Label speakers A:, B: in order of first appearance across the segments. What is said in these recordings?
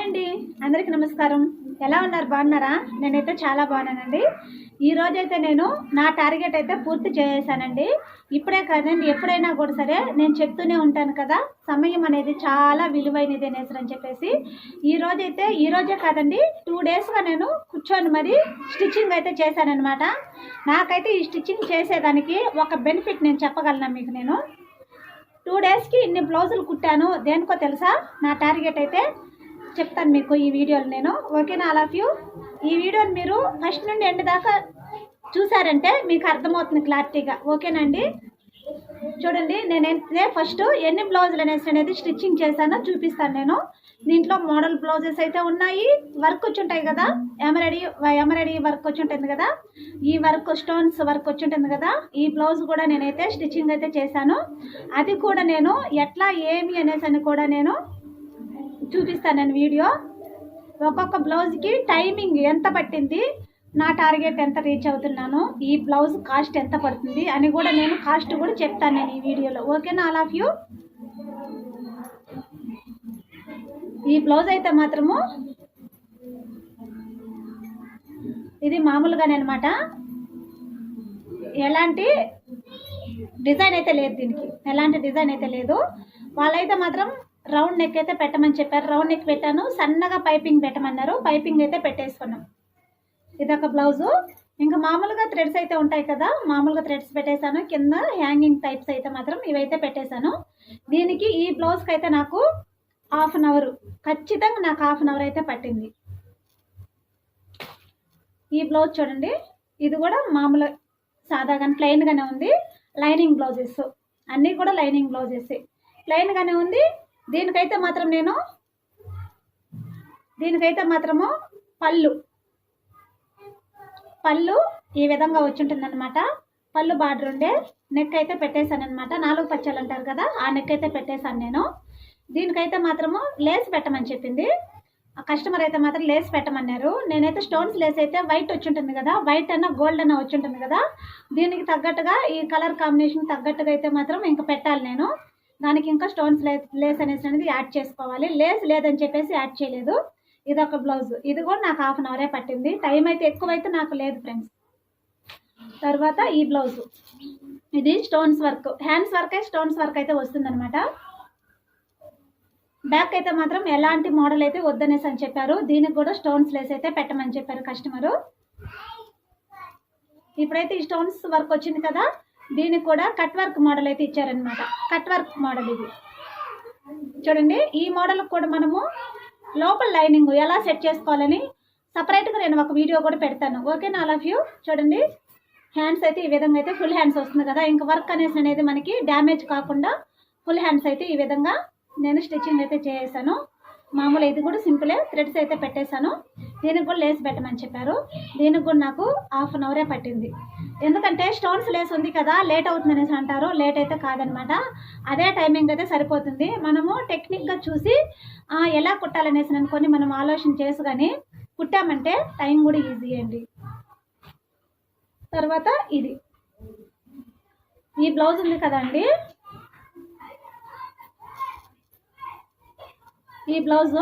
A: అండి, అందరికీ నమస్కారం. ఎలా ఉన్నారు? బాగున్నారా? నేనైతే చాలా బాగున్నానండి. ఈ రోజైతే నేను నా టార్గెట్ అయితే పూర్తి చేసేసానండి. ఇప్పుడే కాదండి, ఎప్పుడైనా కూడా సరే నేను చెప్తూనే ఉంటాను కదా, సమయం అనేది చాలా విలువైనది అనేసి అని చెప్పేసి ఈ రోజే కాదండి 2 డేస్గా నేను కూర్చొని మరి స్టిచ్చింగ్ అయితే చేశానన్నమాట. నాకైతే ఈ స్టిచ్చింగ్ చేసేదానికి ఒక బెనిఫిట్ నేను చెప్పగలను మీకు. నేను 2 డేస్కి ఇన్ని బ్లౌజులు కుట్టాను. దేనికో తెలుసా? నా టార్గెట్ అయితే చెప్తాను మీకు ఈ వీడియోలో నేను. ఓకేనా? ఆల్ ఆఫ్ యూ ఈ వీడియోని మీరు ఫస్ట్ నుండి ఎండ్ దాకా చూసారంటే మీకు అర్థమవుతుంది క్లారిటీగా. ఓకేనండి? చూడండి, నేనైతే ఫస్ట్ ఎన్ని బ్లౌజులు అనేది స్టిచ్చింగ్ చేశానో చూపిస్తాను నేను. దీంట్లో మోడల్ బ్లౌజెస్ అయితే ఉన్నాయి, వర్క్ వచ్చి ఉంటాయి కదా, ఎమరడీ వర్క్ వచ్చి ఉంటుంది కదా, ఈ వర్క్ స్టోన్స్ వర్క్ వచ్చి ఉంటుంది కదా, ఈ బ్లౌజ్ కూడా నేనైతే స్టిచ్చింగ్ అయితే చేశాను. అది కూడా నేను ఎట్లా ఏమి అనేసి కూడా నేను చూపిస్తాను వీడియో. ఒక్కొక్క బ్లౌజ్కి టైమింగ్ ఎంత పట్టింది, నా టార్గెట్ ఎంత రీచ్ అవుతున్నాను, ఈ బ్లౌజ్ కాస్ట్ ఎంత పడుతుంది అని కూడా నేను కాస్ట్ కూడా చెప్తాను నేను ఈ వీడియోలో. ఓకేనా? ఆల్ ఆఫ్ యూ ఈ బ్లౌజ్ అయితే మాత్రము ఇది మామూలుగానే అనమాట, ఎలాంటి డిజైన్ అయితే లేదు, దీనికి ఎలాంటి డిజైన్ అయితే లేదు. వాళ్ళైతే మాత్రం రౌండ్ నెక్ అయితే పెట్టమని చెప్పారు. రౌండ్ నెక్ పెట్టాను, సన్నగా పైపింగ్ పెట్టమన్నారు, పైపింగ్ అయితే పెట్టేసుకున్నాం. ఇదొక బ్లౌజు. ఇంకా మామూలుగా థ్రెడ్స్ అయితే ఉంటాయి కదా, మామూలుగా థ్రెడ్స్ పెట్టేశాను. కింద హ్యాంగింగ్ టైప్స్ అయితే మాత్రం ఇవైతే పెట్టేశాను. దీనికి ఈ బ్లౌజ్కి అయితే నాకు ½ అన్ అవర్, ఖచ్చితంగా నాకు ½ అన్ అవర్ అయితే పట్టింది. ఈ బ్లౌజ్ చూడండి, ఇది కూడా మామూలు సాదాగా ప్లెయిన్గానే ఉంది. లైనింగ్ బ్లౌజెస్ అన్నీ కూడా లైనింగ్ బ్లౌజెస్, ప్లెయిన్గానే ఉంది. దీనికైతే మాత్రము పళ్ళు ఈ విధంగా వచ్చి ఉంటుంది అనమాట. పళ్ళు బార్డర్ ఉండే నెక్ అయితే పెట్టేశాను అనమాట. 4 పచ్చాలు అంటారు కదా, ఆ నెక్ అయితే పెట్టేశాను నేను. దీనికైతే మాత్రము లేస్ పెట్టమని చెప్పింది ఆ కస్టమర్. అయితే మాత్రం లేస్ పెట్టమన్నారు. నేనైతే స్టోన్స్ లేస్ అయితే వైట్ వచ్చి ఉంటుంది కదా, వైట్ అన్న గోల్డ్ అన్న వచ్చి ఉంటుంది కదా, దీనికి తగ్గట్టుగా ఈ కలర్ కాంబినేషన్ తగ్గట్టుగా అయితే మాత్రం ఇంకా పెట్టాలి నేను. దానికి ఇంకా స్టోన్స్ లేస్ అనేది యాడ్ చేసుకోవాలి. లేస్ లేదని చెప్పేసి యాడ్ చేయలేదు. ఇదొక బ్లౌజ్, ఇది కూడా నాకు ½ అన్ అవరే పట్టింది. టైం అయితే ఎక్కువైతే నాకు లేదు ఫ్రెండ్స్. తర్వాత ఈ బ్లౌజు, ఇది stones work, hands work stones work అయితే వస్తుందన్నమాట. బ్యాక్ అయితే మాత్రం ఎలాంటి మోడల్ అయితే వద్దనేసి అని చెప్పారు. దీనికి కూడా స్టోన్స్ లేస్ అయితే పెట్టమని చెప్పారు కస్టమరు. ఇప్పుడైతే ఈ స్టోన్స్ వర్క్ వచ్చింది కదా, దీనికి కూడా కట్ వర్క్ మోడల్ అయితే ఇచ్చారనమాట. కట్ వర్క్ మోడల్ ఇది చూడండి. ఈ మోడల్ కూడా మనము లోపల లైనింగ్ ఎలా సెట్ చేసుకోవాలని సపరేట్గా నేను ఒక వీడియో కూడా పెడతాను. ఓకేనా? ఆల్ ఆఫ్ యూ చూడండి. హ్యాండ్స్ అయితే ఈ విధంగా అయితే ఫుల్ హ్యాండ్స్ వస్తుంది కదా, ఇంకా వర్క్ అనేది మనకి డ్యామేజ్ కాకుండా ఫుల్ హ్యాండ్స్ అయితే ఈ విధంగా నేను స్టిచ్చింగ్ అయితే చేసాను. మామూలు ఇది కూడా సింపులే, థ్రెడ్స్ అయితే పెట్టేశాను. దీనికి కూడా లేస్ పెట్టమని చెప్పారు. దీనికి కూడా నాకు ½ అన్ అవరే పట్టింది. ఎందుకంటే స్టోన్స్ లేస్ ఉంది కదా, లేట్ అవుతుంది అనేసి అంటారు. లేట్ అయితే కాదనమాట, అదే టైమింగ్ అయితే సరిపోతుంది. మనము టెక్నిక్గా చూసి ఎలా కుట్టాలనేసి అనుకొని మనం ఆలోచన చేసి కానీ కుట్టామంటే టైం కూడా ఈజీ అండి. తర్వాత ఇది ఈ బ్లౌజ్ ఉంది కదండి, ఈ బ్లౌజు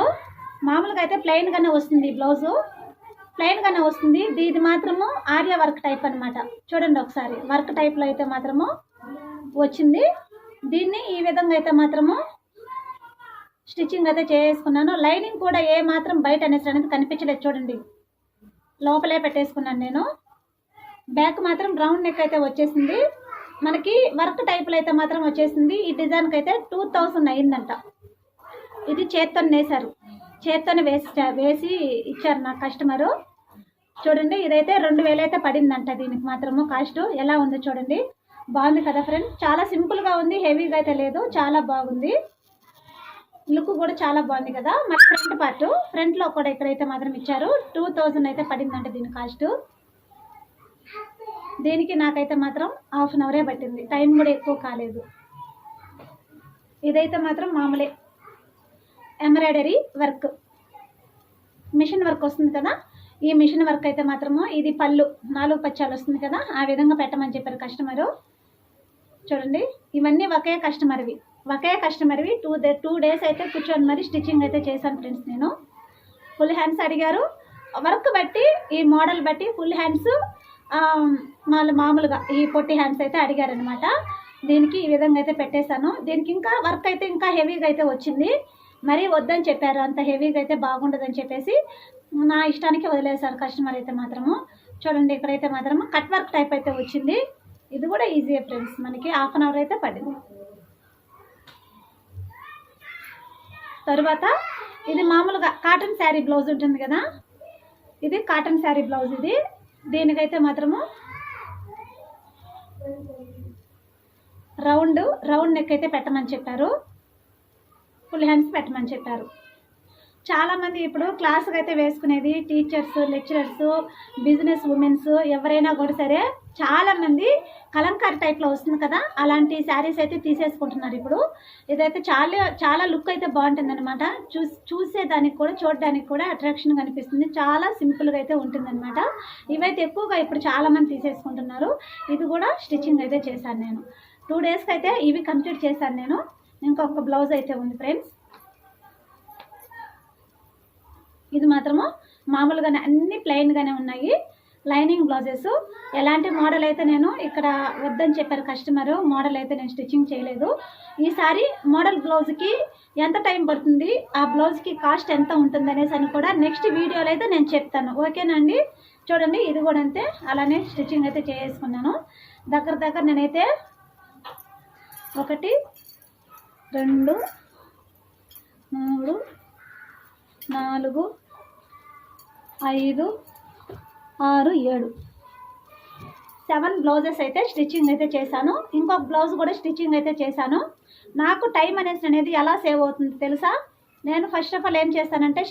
A: మామూలుగా అయితే ప్లెయిన్గానే వస్తుంది. ఈ బ్లౌజు ప్లెయిన్గానే వస్తుంది. ఇది మాత్రము ఆర్య వర్క్ టైప్ అనమాట. చూడండి ఒకసారి, వర్క్ టైప్లో అయితే మాత్రము వచ్చింది. దీన్ని ఈ విధంగా అయితే మాత్రము స్టిచ్చింగ్ అయితే చేసుకున్నాను. లైనింగ్ కూడా ఏ మాత్రం బయట అనేది కనిపించలేదు. చూడండి, లోపలే పెట్టేసుకున్నాను నేను. బ్యాక్ మాత్రం రౌండ్ నెక్ అయితే వచ్చేసింది. మనకి వర్క్ టైప్లో అయితే మాత్రం వచ్చేసింది. ఈ డిజైన్కి అయితే 2000 అయిందంట. ఇది చేత్తోనే నేసారు, చేత్తోనే వేసి ఇచ్చారు నా కస్టమరు. చూడండి, ఇదైతే 2000 అయితే పడిందంట దీనికి మాత్రము కాస్ట్. ఎలా ఉందో చూడండి, బాగుంది కదా ఫ్రెండ్. చాలా సింపుల్గా ఉంది, హెవీగా అయితే లేదు, చాలా బాగుంది. లుక్ కూడా చాలా బాగుంది కదా. మరి ఫ్రంట్ పార్ట్, ఫ్రంట్లో కూడా ఇక్కడైతే మాత్రం ఇచ్చారు. 2000 అయితే పడిందంట దీని కాస్ట్. దీనికి నాకైతే మాత్రం ½ అన్ అవరే పట్టింది, టైం కూడా ఎక్కువ కాలేదు. ఇదైతే మాత్రం మామూలే ఎంబ్రాయిడరీ వర్క్, మిషన్ వర్క్ వస్తుంది కదా, ఈ మిషన్ వర్క్ అయితే మాత్రము ఇది పళ్ళు 4 పచ్చాలు వస్తుంది కదా, ఆ విధంగా పెట్టమని చెప్పారు కస్టమరు. చూడండి, ఇవన్నీ ఒకే కస్టమర్వి 2 డేస్ అయితే కూర్చొని మరి స్టిచ్చింగ్ అయితే చేశాను ఫ్రెండ్స్ నేను. ఫుల్ హ్యాండ్స్ అడిగారు. వర్క్ బట్టి ఈ మోడల్ బట్టి ఫుల్ హ్యాండ్స్ మామూలుగా ఈ పొట్టి హ్యాండ్స్ అయితే అడిగారనమాట. దీనికి ఈ విధంగా అయితే పెట్టేశాను. దీనికి ఇంకా వర్క్ అయితే ఇంకా హెవీగా అయితే వచ్చింది. మరీ వద్దని చెప్పారు, అంత హెవీగా అయితే బాగుండదని చెప్పేసి నా ఇష్టానికి వదిలేశారు కస్టమర్ అయితే మాత్రము. చూడండి ఇక్కడైతే మాత్రము కట్ వర్క్ టైప్ అయితే వచ్చింది. ఇది కూడా ఈజీయే ఫ్రెండ్స్, మనకి హాఫ్ అన్ అవర్ అయితే పడింది. తర్వాత ఇది మామూలుగా కాటన్ శారీ బ్లౌజ్ ఉంటుంది కదా, ఇది కాటన్ శారీ బ్లౌజ్. ఇది దీనికైతే మాత్రము రౌండ్ నెక్ అయితే పెట్టమని చెప్పారు, ఫుల్ హ్యాండ్స్ పెట్టమని చెప్పారు. చాలామంది ఇప్పుడు క్లాస్కి అయితే వేసుకునేది టీచర్స్, లెక్చరర్స్, బిజినెస్ ఉమెన్స్ ఎవరైనా కూడా సరే చాలామంది కలంకారీ టైప్లో వస్తుంది కదా, అలాంటి శారీస్ అయితే తీసేసుకుంటున్నారు ఇప్పుడు. ఇదైతే చాలా లుక్ అయితే బాగుంటుంది అనమాట. చూసేదానికి కూడా చూడడానికి కూడా అట్రాక్షన్ కనిపిస్తుంది. చాలా సింపుల్గా అయితే ఉంటుంది అనమాట. ఇవైతే ఎక్కువగా ఇప్పుడు చాలామంది తీసేసుకుంటున్నారు. ఇది కూడా స్టిచ్చింగ్ అయితే చేశాను నేను. 2 డేస్కి అయితే ఇవి కంప్లీట్ చేశాను నేను. ఇంకొక బ్లౌజ్ అయితే ఉంది ఫ్రెండ్స్. ఇది మాత్రము మామూలుగానే అన్ని ప్లెయిన్గానే ఉన్నాయి, లైనింగ్ బ్లౌజెస్. ఎలాంటి మోడల్ అయితే నేను ఇక్కడ వద్దని చెప్పారు కస్టమరు, మోడల్ అయితే నేను స్టిచ్చింగ్ చేయలేదు. ఈసారి మోడల్ బ్లౌజ్కి ఎంత టైం పడుతుంది, ఆ బ్లౌజ్కి కాస్ట్ ఎంత ఉంటుంది అనేసి అని కూడా నెక్స్ట్ వీడియోలో అయితే నేను చెప్తాను. ఓకేనండి. చూడండి ఇది కూడా అంతే, అలానే స్టిచ్చింగ్ అయితే చేసుకున్నాను. దగ్గర నేనైతే 1 2 3 4 5 6 7 బ్లౌజెస్ అయితే స్టిచ్చింగ్ అయితే చేశాను. ఇంకొక బ్లౌజ్ కూడా స్టిచ్చింగ్ అయితే చేశాను. నాకు టైం అనేది ఎలా సేవ్ అవుతుంది తెలుసా? నేను ఫస్ట్ ఆఫ్ ఆల్ ఏం చేస్తానంటే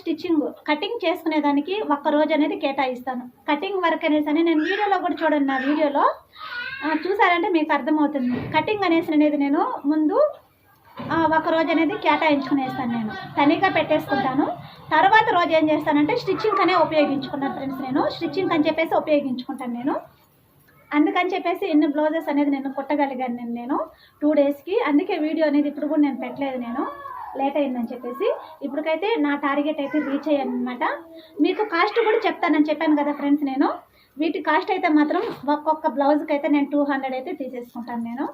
A: కటింగ్ చేసుకునేదానికి 1 రోజు అనేది కేటాయిస్తాను. కటింగ్ వర్క్ అనేసి అని నేను వీడియోలో కూడా చూడండి, నా వీడియోలో చూసారంటే మీకు అర్థమవుతుంది. కటింగ్ అనేది నేను ముందు 1 రోజు అనేది కేటాయించుకునేస్తాను, నేను తనిగా పెట్టేసుకుంటాను. తర్వాత రోజు ఏం చేస్తానంటే స్టిచ్చింగ్ అనే ఉపయోగించుకున్నాను ఫ్రెండ్స్. నేను స్టిచ్చింగ్ అని చెప్పేసి ఉపయోగించుకుంటాను నేను. అందుకని చెప్పేసి ఎన్ని బ్లౌజెస్ అనేది నేను కుట్టగలిగాను నేను 2 డేస్కి. అందుకే వీడియో అనేది ఇప్పుడు కూడా నేను పెట్టలేదు, నేను లేట్ అయిందని చెప్పేసి. ఇప్పటికైతే నా టార్గెట్ అయితే రీచ్ అయ్యాను అనమాట. మీకు కాస్ట్ కూడా చెప్తానని చెప్పాను కదా ఫ్రెండ్స్. నేను వీటి కాస్ట్ అయితే మాత్రం ఒక్కొక్క బ్లౌజ్కి అయితే నేను 200 అయితే తీసేసుకుంటాను నేను.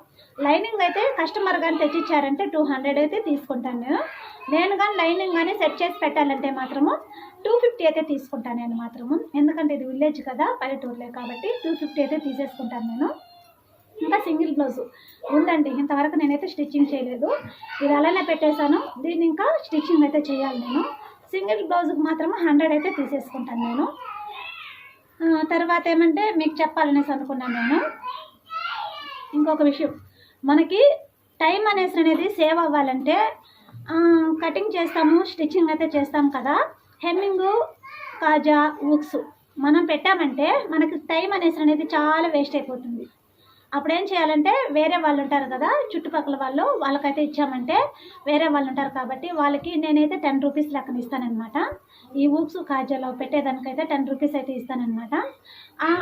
A: లైనింగ్ అయితే కస్టమర్ కానీ తెచ్చిచ్చారంటే 200 అయితే తీసుకుంటాను నేను కానీ లైనింగ్ కానీ సెట్ చేసి పెట్టాలంటే మాత్రము 250 అయితే తీసుకుంటాను నేను మాత్రము. ఎందుకంటే ఇది విలేజ్ కదా, పల్లెటూరులే కాబట్టి 250 అయితే తీసేసుకుంటాను నేను. ఇంకా సింగిల్ బ్లౌజ్ ఉందండి, ఇంతవరకు నేనైతే స్టిచ్చింగ్ చేయలేదు. ఇది అలానే పెట్టేశాను. దీన్ని ఇంకా స్టిచ్చింగ్ అయితే చేయాలి నేను. సింగిల్ బ్లౌజ్కి మాత్రము 100 అయితే తీసేసుకుంటాను నేను. తర్వాత ఏమంటే మీకు చెప్పాలనేసి అనుకున్నాను నేను. ఇంకొక విషయం, మనకి టైం అనేది సేవ్ అవ్వాలంటే కటింగ్ చేస్తాము, స్టిచ్చింగ్ అయితే చేస్తాం కదా, హెమ్మింగ్, కాజా, ఊక్స్ మనం పెట్టామంటే మనకి టైం అనేది చాలా వేస్ట్ అయిపోతుంది. అప్పుడు ఏం చేయాలంటే వేరే వాళ్ళు ఉంటారు కదా, చుట్టుపక్కల వాళ్ళకైతే ఇచ్చామంటే వేరే వాళ్ళు ఉంటారు కాబట్టి వాళ్ళకి నేనైతే 10 రూపీస్ లెక్కన ఇస్తానన్నమాట. ఈ ఊక్స్ కాజాలో పెట్టేదానికైతే 10 రూపీస్ అయితే ఇస్తానన్నమాట.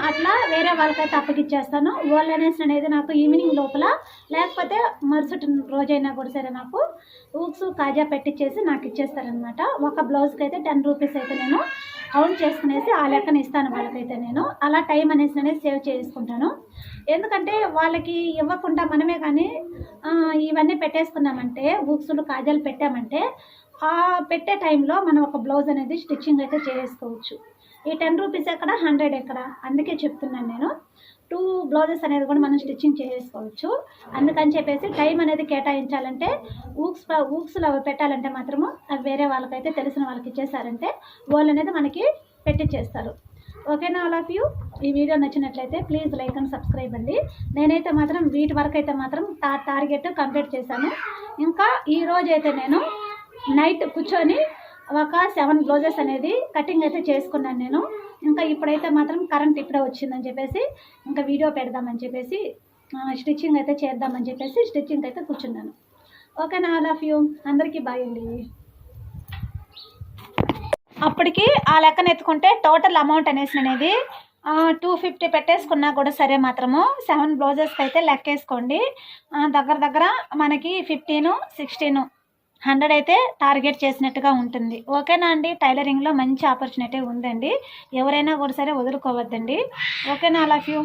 A: అట్లా వేరే వాళ్ళకైతే అప్పగిచ్చేస్తాను. వాళ్ళు అనేది నాకు ఈవినింగ్ లోపల లేకపోతే మరుసటి రోజైనా కూడా సరే నాకు ఊక్స్ కాజా పెట్టించేసి నాకు ఇచ్చేస్తారనమాట. ఒక బ్లౌజ్కి అయితే 10 రూపీస్ అయితే నేను కౌంట్ చేసుకునేసి ఆ లెక్కన ఇస్తాను వాళ్ళకైతే నేను. అలా టైం అనేది సేవ్ చేసుకుంటాను. ఎందుకంటే వాళ్ళకి ఇవ్వకుండా మనమే కానీ ఇవన్నీ పెట్టేసుకున్నామంటే, బుక్స్లు కాజాలు పెట్టామంటే పెట్టే టైంలో మనం ఒక బ్లౌజ్ అనేది స్టిచ్చింగ్ అయితే చేసుకోవచ్చు. ఈ 10 రూపీస్ ఎక్కడ, 100 ఎక్కడ, అందుకే చెప్తున్నాను నేను. 2 బ్లౌజెస్ అనేది కూడా మనం స్టిచ్చింగ్ చేసుకోవచ్చు. అందుకని చెప్పేసి టైం అనేది కేటాయించాలంటే ఊక్స్లో పెట్టాలంటే మాత్రము అవి వేరే వాళ్ళకైతే తెలిసిన వాళ్ళకి ఇచ్చేసారంటే వాళ్ళు అనేది మనకి పెట్టిచ్చేస్తారు. ఓకేనా ఆల్ ఆఫ్ యూ? ఈ వీడియో నచ్చినట్లయితే ప్లీజ్ లైక్ అండ్ సబ్స్క్రైబ్ అండి. నేనైతే మాత్రం వీటి వరకు అయితే మాత్రం టార్గెట్ కంప్లీట్ చేశాను. ఇంకా ఈరోజు అయితే నేను నైట్ కూర్చొని ఒక 7 బ్లౌజెస్ అనేది కటింగ్ అయితే చేసుకున్నాను నేను. ఇంకా ఇప్పుడైతే మాత్రం కరెంట్ ఇప్పుడే వచ్చిందని చెప్పేసి ఇంకా వీడియో పెడదామని చెప్పేసి స్టిచ్చింగ్ అయితే చేద్దామని చెప్పేసి స్టిచ్చింగ్ అయితే కూర్చున్నాను. ఓకేనా ఆల్ ఆఫ్ యూ? అందరికీ బాయ్ అండి. అప్పటికి ఆ లెక్కన ఎత్తుకుంటే టోటల్ అమౌంట్ అనేది 250 పెట్టేసుకున్నా కూడా సరే మాత్రము 7 బ్లౌజెస్కి అయితే లెక్కేసుకోండి. దగ్గర మనకి 15, 16 100 అయితే టార్గెట్ చేసినట్టుగా ఉంటుంది. ఓకేనా అండి? టైలరింగ్లో మంచి ఆపర్చునిటీ ఉందండి. ఎవరైనా కూడా సరే వదులుకోవద్దండి. ఓకేనా? I love you.